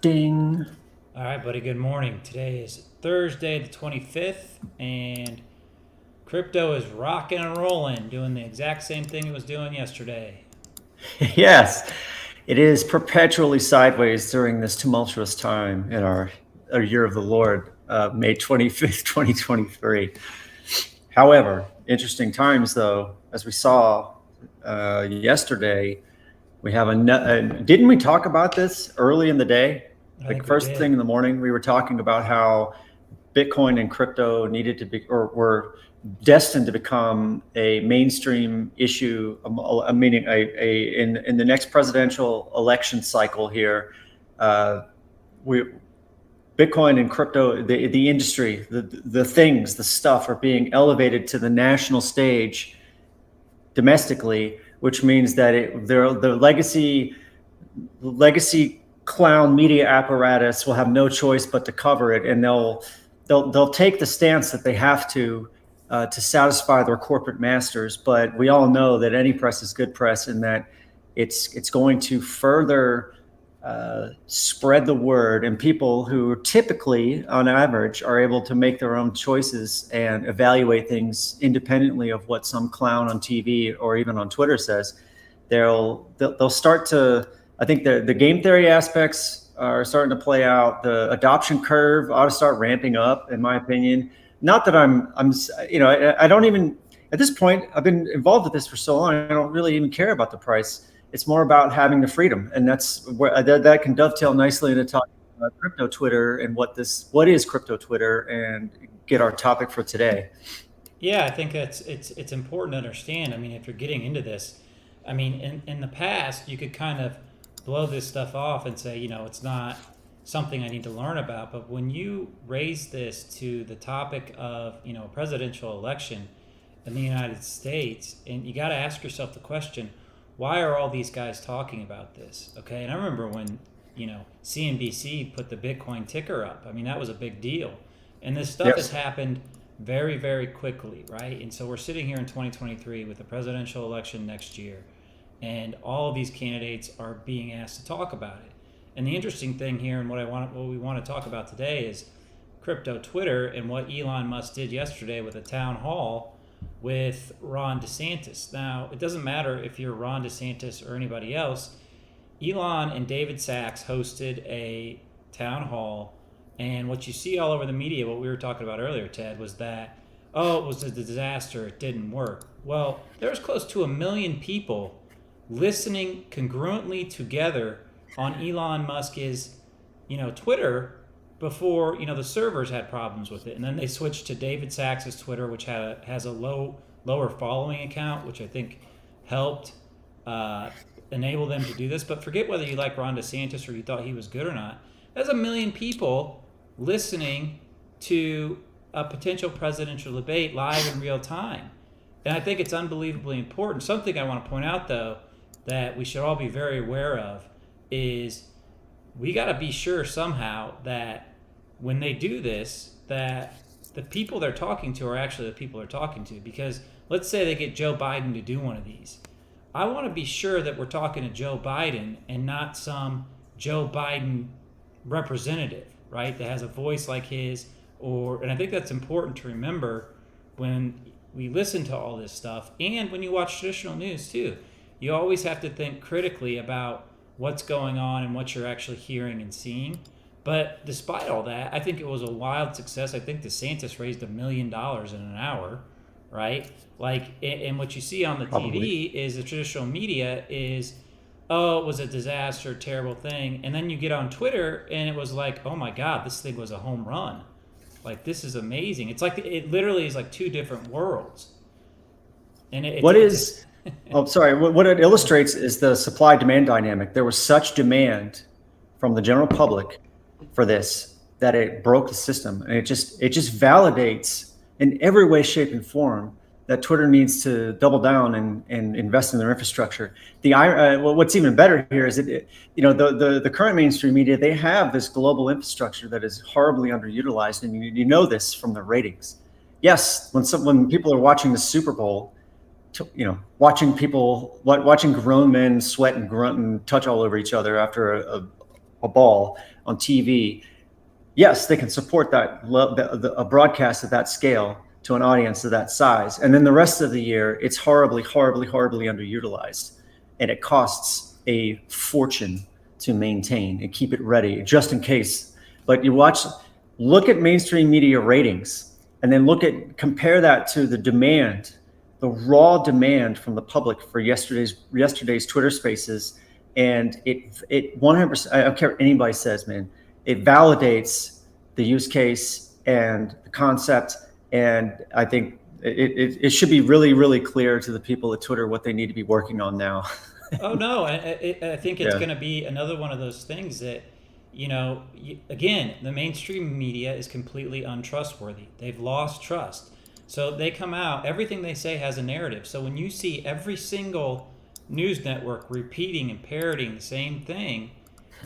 Ding. All right, buddy, good morning. Today is Thursday, the 25th, and crypto is rocking and rolling, doing the exact same thing it was doing yesterday. Yes, it is perpetually sideways during this tumultuous time in our year of the Lord, May 25th, 2023. However, interesting times though, as we saw yesterday, we have didn't we talk about this early in the day? I Like think we first thing did. in the morning, we were talking about how Bitcoin and crypto needed to be, or were destined to become a mainstream issue. Meaning in the next presidential election cycle here, we Bitcoin and crypto, the industry, the things, the stuff are being elevated to the national stage domestically, which means that the legacy clown media apparatus will have no choice but to cover it, and they'll take the stance that they have to satisfy their corporate masters. But we all know that any press is good press, and that it's going to further spread the word, and people who typically, on average, are able to make their own choices and evaluate things independently of what some clown on TV or even on Twitter says, they'll start to. I think the game theory aspects are starting to play out. The adoption curve ought to start ramping up, in my opinion. Not that I'm I don't even at this point. I've been involved with this for so long. I don't really even care about the price. It's more about having the freedom, and that's where that can dovetail nicely into talking about crypto Twitter and what is crypto Twitter, and get our topic for today. Yeah, I think it's important to understand. I mean, if you're getting into this, I mean, in the past, you could kind of blow this stuff off and say, it's not something I need to learn about. But when you raise this to the topic of, a presidential election in the United States, and you got to ask yourself the question, why are all these guys talking about this? Okay, and I remember when, CNBC put the Bitcoin ticker up. I mean, that was a big deal. And this stuff has Yes. happened very, very quickly, right? And so we're sitting here in 2023 with the presidential election next year, and all of these candidates are being asked to talk about it. And the interesting thing here, and what we want to talk about today, is crypto Twitter and what Elon Musk did yesterday with a town hall with Ron DeSantis. Now, it doesn't matter if you're Ron DeSantis or anybody else. Elon and David Sachs hosted a town hall, and what you see all over the media, what we were talking about earlier, Ted, was that, oh, it was a disaster, it didn't work. Well, there was close to 1 million people listening congruently together on Elon Musk's, Twitter before, the servers had problems with it. And then they switched to David Sachs's Twitter, which has a lower following account, which I think helped enable them to do this. But forget whether you like Ron DeSantis or you thought he was good or not. There's 1 million people listening to a potential presidential debate live in real time. And I think it's unbelievably important. Something I want to point out, though, that we should all be very aware of is we got to be sure somehow that when they do this, that the people they're talking to are actually the people they're talking to. Because let's say they get Joe Biden to do one of these. I want to be sure that we're talking to Joe Biden and not some Joe Biden representative, right? That has a voice like his, and I think that's important to remember when we listen to all this stuff, and when you watch traditional news too. You always have to think critically about what's going on and what you're actually hearing and seeing. But despite all that, I think it was a wild success. I think DeSantis raised $1 million in an hour, right? Like, and what you see on the Probably. TV is the traditional media is, oh, it was a disaster, terrible thing. And then you get on Twitter and it was like, oh my God, this thing was a home run. Like, this is amazing. It's like, it literally is like two different worlds. And What it's is Oh, sorry. What it illustrates is the supply demand dynamic. There was such demand from the general public for this that it broke the system, and it just validates in every way, shape, and form that Twitter needs to double down and invest in their infrastructure. What's even better here is that the current mainstream media, they have this global infrastructure that is horribly underutilized, and you know this from the ratings. Yes, when people are watching the Super Bowl, watching grown men sweat and grunt and touch all over each other after a ball on TV, yes, they can support that a broadcast of that scale to an audience of that size. And then the rest of the year, it's horribly, horribly, horribly underutilized. And it costs a fortune to maintain and keep it ready just in case. But look at mainstream media ratings, and then compare that to the demand, the raw demand from the public for yesterday's Twitter Spaces, and it 100%. I don't care what anybody says, man. It validates the use case and the concept, and I think it should be really, really clear to the people at Twitter what they need to be working on now. Oh no, I think it's Yeah. going to be another one of those things that, again, the mainstream media is completely untrustworthy. They've lost trust. So they come out, everything they say has a narrative. So when you see every single news network repeating and parroting the same thing,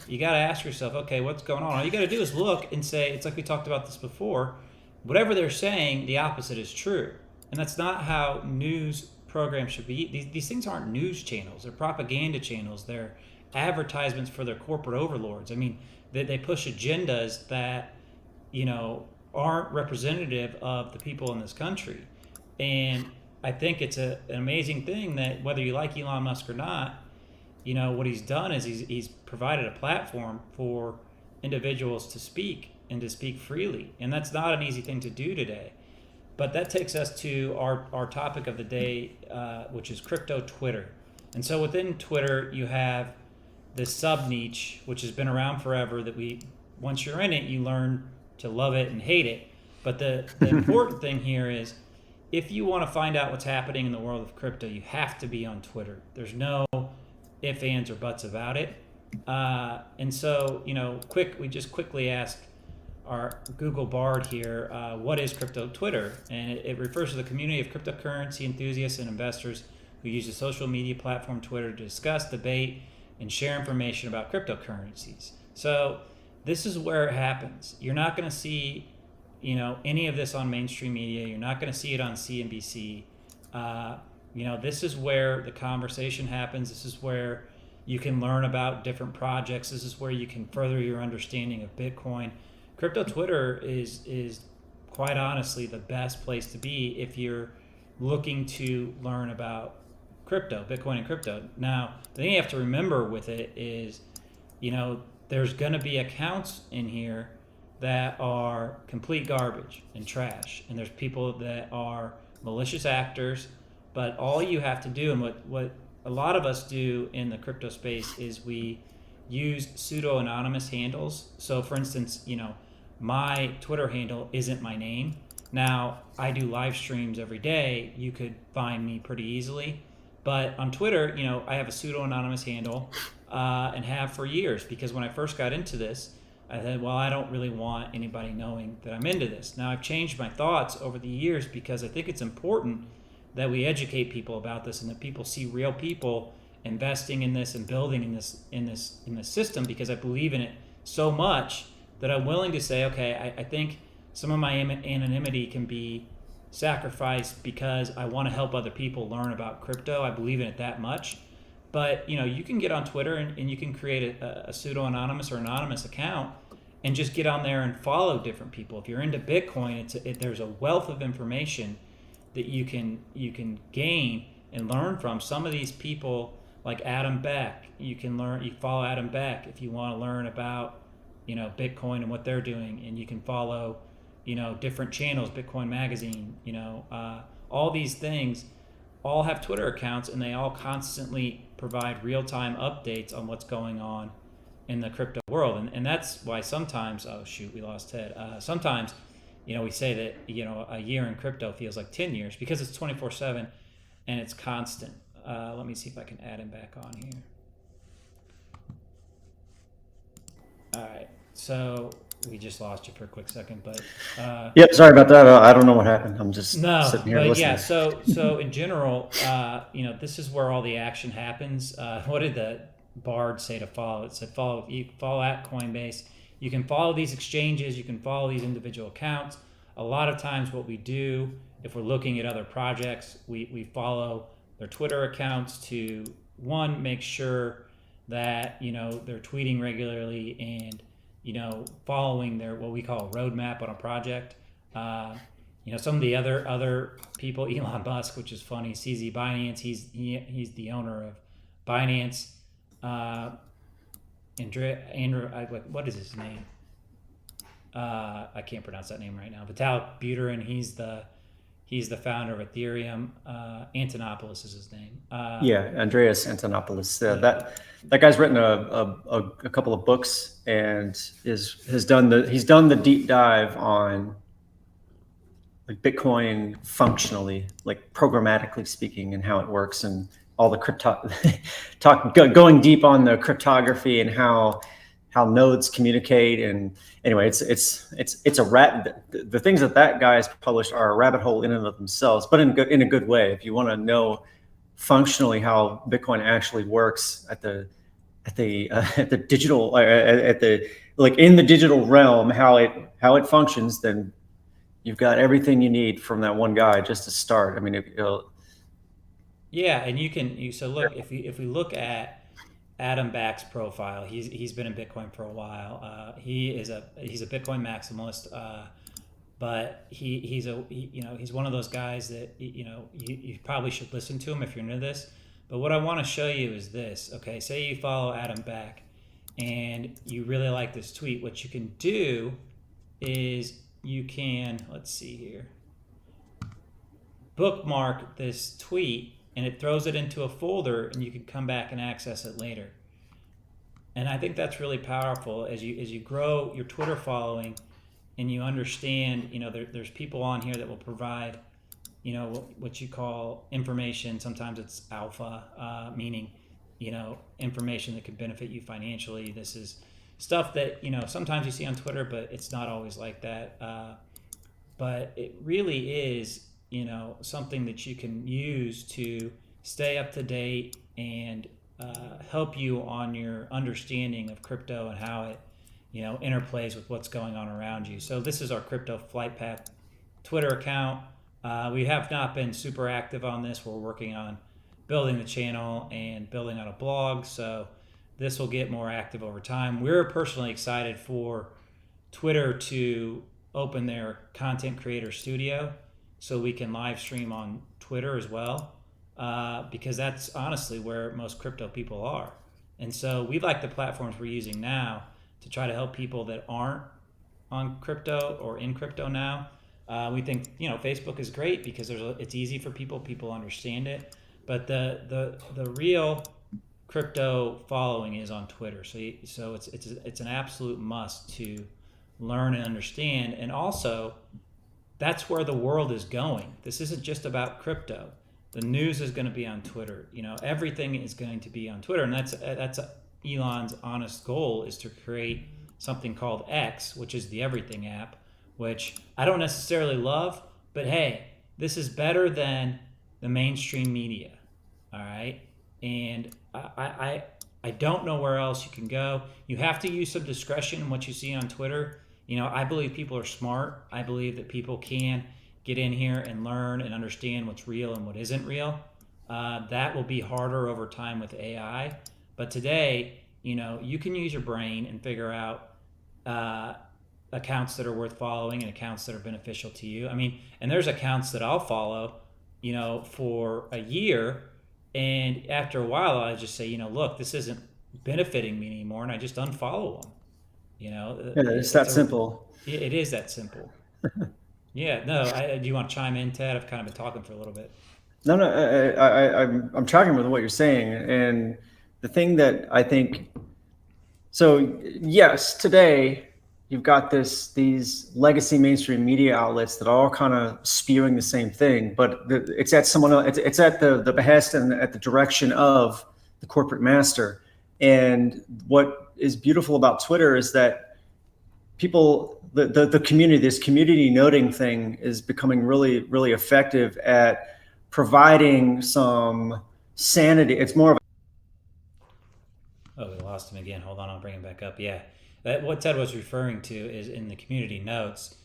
you got to ask yourself, okay, what's going on? All you got to do is look and say, it's like we talked about this before, whatever they're saying, the opposite is true. And that's not how news programs should be. These things aren't news channels. They're propaganda channels. They're advertisements for their corporate overlords. I mean, they push agendas that, aren't representative of the people in this country. And I think it's an amazing thing that whether you like Elon Musk or not, what he's done is he's provided a platform for individuals to speak and to speak freely. And that's not an easy thing to do today. But that takes us to our topic of the day, which is crypto Twitter. And so within Twitter, you have this sub niche, which has been around forever, that once you're in it, you learn to love it and hate it. But the important thing here is, if you want to find out what's happening in the world of crypto, you have to be on Twitter. There's no ifs, ands, or buts about it. And so, we just quickly ask our Google Bard here, what is crypto Twitter? And it refers to the community of cryptocurrency enthusiasts and investors who use the social media platform Twitter to discuss, debate, and share information about cryptocurrencies. So this is where it happens. You're not going to see any of this on mainstream media. You're not going to see it on CNBC. This is where the conversation happens. This is where you can learn about different projects. This is where you can further your understanding of Bitcoin. Crypto Twitter is quite honestly the best place to be if you're looking to learn about crypto, Bitcoin and crypto. Now, the thing you have to remember with it is, there's going to be accounts in here that are complete garbage and trash. And there's people that are malicious actors. But all you have to do, and what a lot of us do in the crypto space, is we use pseudo-anonymous handles. So for instance, my Twitter handle isn't my name. Now, I do live streams every day. You could find me pretty easily. But on Twitter, I have a pseudo-anonymous handle and have for years, because when I first got into this, I said, well, I don't really want anybody knowing that I'm into this. Now, I've changed my thoughts over the years because I think it's important that we educate people about this and that people see real people investing in this and building in this system, because I believe in it so much that I'm willing to say, okay, I think some of my anonymity can be sacrificed because I want to help other people learn about crypto. I believe in it that much. But you can get on Twitter and you can create a pseudo-anonymous or anonymous account and just get on there and follow different people. If you're into Bitcoin, there's a wealth of information that you can gain and learn from. Some of these people, like Adam Beck, you follow Adam Beck if you want to learn about Bitcoin and what they're doing, and you can follow different channels, Bitcoin Magazine, all these things all have Twitter accounts, and they all constantly provide real-time updates on what's going on in the crypto world. And that's why sometimes, oh shoot, we lost Ted. Sometimes, we say that, a year in crypto feels like 10 years because it's 24/7 and it's constant. Let me see if I can add him back on here. All right. So we just lost you for a quick second, but Yep, sorry about that. I don't know what happened. I'm just sitting here but listening. yeah. So in general, this is where all the action happens. What did the Bard say to follow? It said follow at Coinbase. You can follow these exchanges. You can follow these individual accounts. A lot of times, what we do, if we're looking at other projects, we follow their Twitter accounts to, one, make sure that they're tweeting regularly and following their what we call a roadmap on a project. Some of the other people, Elon Musk, which is funny, CZ Binance, he's the owner of Binance. Andrew, what is his name? I can't pronounce that name right now. Vitalik Buterin, he's the founder of Ethereum. Antonopoulos is his name. Yeah, Andreas Antonopoulos. That guy's written a couple of books and he's done the deep dive on like Bitcoin functionally, like programmatically speaking, and how it works, and all the going deep on the cryptography and how nodes communicate. And anyway, it's the things that guy has published are a rabbit hole in and of themselves, but in a good way. If you want to know functionally how Bitcoin actually works at the digital in the digital realm, how it functions, then you've got everything you need from that one guy just to start. I mean, yeah, and so look, if we look at Adam Back's profile, he's been in Bitcoin for a while. He's a Bitcoin maximalist, but he's one of those guys that you probably should listen to him if you're into this. But what I want to show you is this. Okay, say you follow Adam Back and you really like this tweet. What you can do is let's see here, bookmark this tweet, and it throws it into a folder, and you can come back and access it later. And I think that's really powerful as you grow your Twitter following, and you understand, there's people on here that will provide, what you call information. Sometimes it's alpha, meaning, information that could benefit you financially. This is stuff that, sometimes you see on Twitter, but it's not always like that. But it really is, something that you can use to stay up to date and help you on your understanding of crypto and how it, interplays with what's going on around you. So this is our Crypto Flight Path Twitter account. We have not been super active on this. We're working on building the channel and building out a blog. So this will get more active over time. We're personally excited for Twitter to open their content creator studio so we can live stream on Twitter as well, because that's honestly where most crypto people are. And so we like the platforms we're using now to try to help people that aren't on crypto or in crypto now. We think Facebook is great because it's easy for people understand it, but the real crypto following is on Twitter. So it's an absolute must to learn and understand. And also, that's where the world is going. This isn't just about crypto. The news is going to be on Twitter. Everything is going to be on Twitter, and that's Elon's honest goal, is to create something called X, which is the everything app, which I don't necessarily love, but hey, this is better than the mainstream media. All right, and I don't know where else you can go. You have to use some discretion in what you see on Twitter. I believe people are smart. I believe that people can get in here and learn and understand what's real and what isn't real. That will be harder over time with AI. But today, you can use your brain and figure out accounts that are worth following and accounts that are beneficial to you. I mean, and there's accounts that I'll follow, for a year. And after a while, I just say, look, this isn't benefiting me anymore. And I just unfollow them. It's that simple. It is that simple. Yeah. No. Do you want to chime in, Ted? I've kind of been talking for a little bit. No. I'm tracking with what you're saying, and the thing that I think. So yes, today you've got these legacy mainstream media outlets that are all kind of spewing the same thing, but it's at someone else. It's at the behest and at the direction of the corporate master. And what is beautiful about Twitter is that people, the community, this community noting thing is becoming really, really effective at providing some sanity. It's more of Oh, we lost him again. Hold on, I'll bring him back up. Yeah. What Ted was referring to is in the community notes,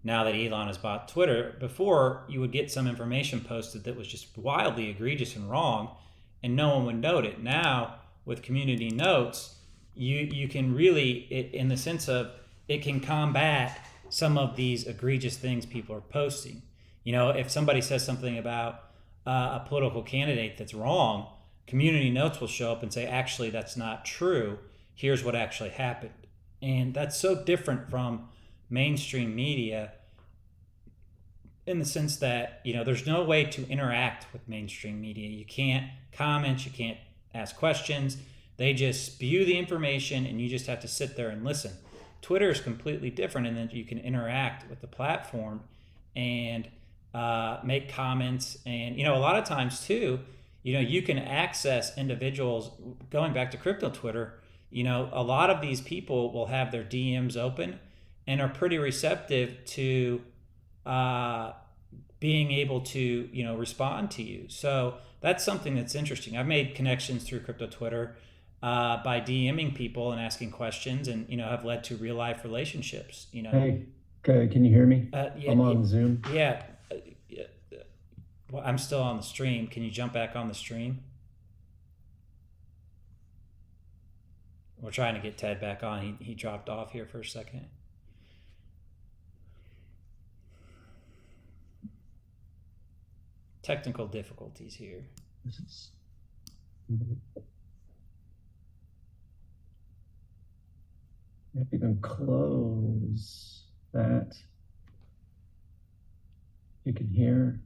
now that Elon has bought Twitter, before you would get some information posted that was just wildly egregious and wrong, and no one would note it. Now, with community notes, you can really, in the sense of it can combat some of these egregious things people are posting. If somebody says something about a political candidate that's wrong, community notes will show up and say, actually, that's not true. Here's what actually happened. And that's so different from mainstream media in the sense that, there's no way to interact with mainstream media. You can't comment, you can't ask questions. They just spew the information and you just have to sit there and listen. Twitter is completely different in that you can interact with the platform and make comments. And, a lot of times too, you can access individuals. Going back to crypto Twitter, a lot of these people will have their DMs open and are pretty receptive to being able to, respond to you. So that's something that's interesting. I've made connections through crypto Twitter by DMing people and asking questions, and have led to real life relationships. Hey, can you hear me? Yeah, I'm on Zoom. Yeah. Well, I'm still on the stream. Can you jump back on the stream? We're trying to get Ted back on. He dropped off here for a second. Technical difficulties here. If you can close that, you can hear.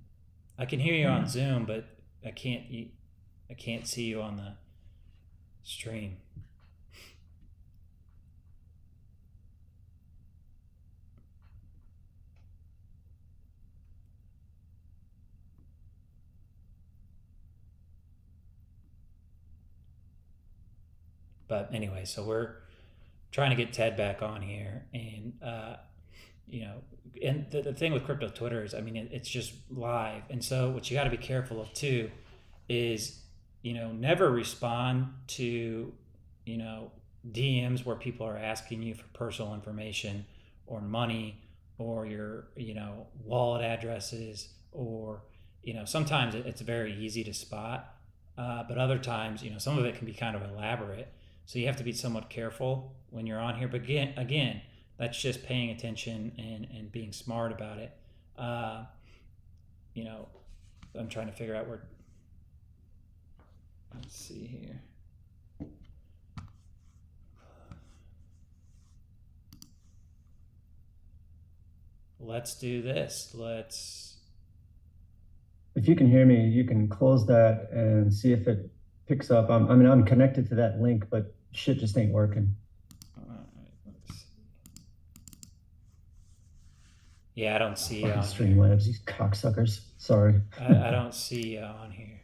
I can hear you on Zoom, but I can't see you on the stream. But anyway, so we're trying to get Ted back on here, and and the thing with crypto Twitter is, it's just live, and so what you got to be careful of too is, never respond to, DMs where people are asking you for personal information or money or your, wallet addresses, or, sometimes it's very easy to spot, but other times, some of it can be kind of elaborate. So you have to be somewhat careful when you're on here. But again, that's just paying attention and being smart about it. I'm trying to figure out where. Let's see here. Let's do this. If you can hear me, you can close that and see if it picks up. I'm connected to that link, but shit just ain't working. All right, let's see. Yeah, I don't see you on Streamlabs, these cocksuckers. Sorry. I don't see you on here.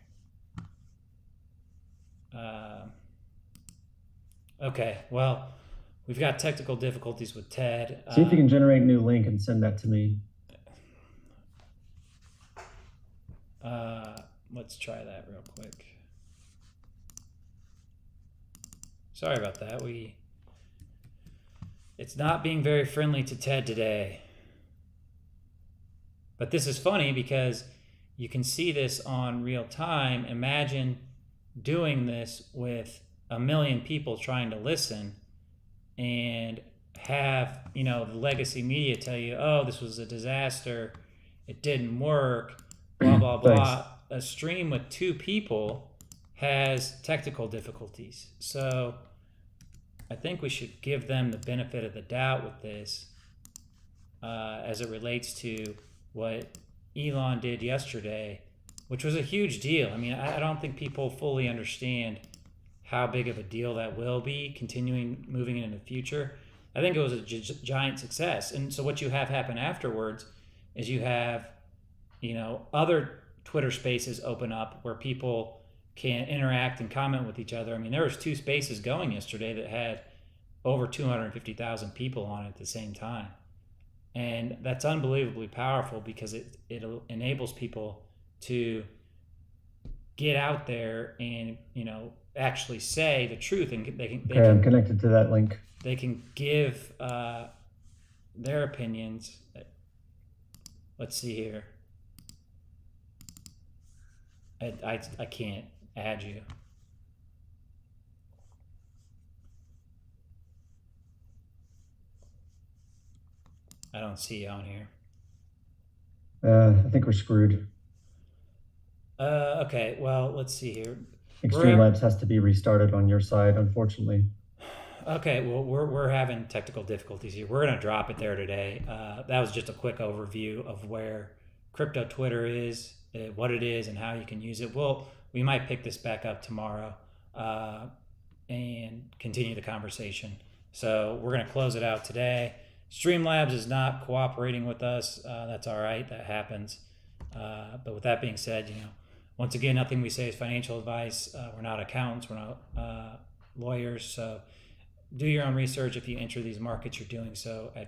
Okay, well, we've got technical difficulties with Ted. See if you can generate a new link and send that to me. Let's try that real quick. Sorry about that. It's not being very friendly to Ted today. But this is funny because you can see this on real time. Imagine doing this with 1 million people trying to listen and have, the legacy media tell you, oh, this was a disaster. It didn't work, blah, blah, blah. A stream with 2 people has technical difficulties. So I think we should give them the benefit of the doubt with this as it relates to what Elon did yesterday, which was a huge deal. I don't think people fully understand how big of a deal that will be moving into the future. I think it was a giant success. And so what you have happen afterwards is you have, other Twitter spaces open up where people can interact and comment with each other. There was 2 spaces going yesterday that had over 250,000 people on it at the same time. And that's unbelievably powerful because it enables people to get out there and, actually say the truth, and I'm connected to that link. They can give their opinions. Let's see here. I can't add you. I don't see on here. I think we're screwed. Okay, well, let's see here. I think Streamlabs has to be restarted on your side, unfortunately. Okay, well, we're having technical difficulties here. We're going to drop it there today. That was just a quick overview of where crypto Twitter is, what it is, and how you can use it. We might pick this back up tomorrow and continue the conversation. So we're going to close it out today. Streamlabs is not cooperating with us. That's all right. That happens. But with that being said, once again, nothing we say is financial advice. We're not accountants. We're not lawyers. So do your own research. If you enter these markets, you're doing so at your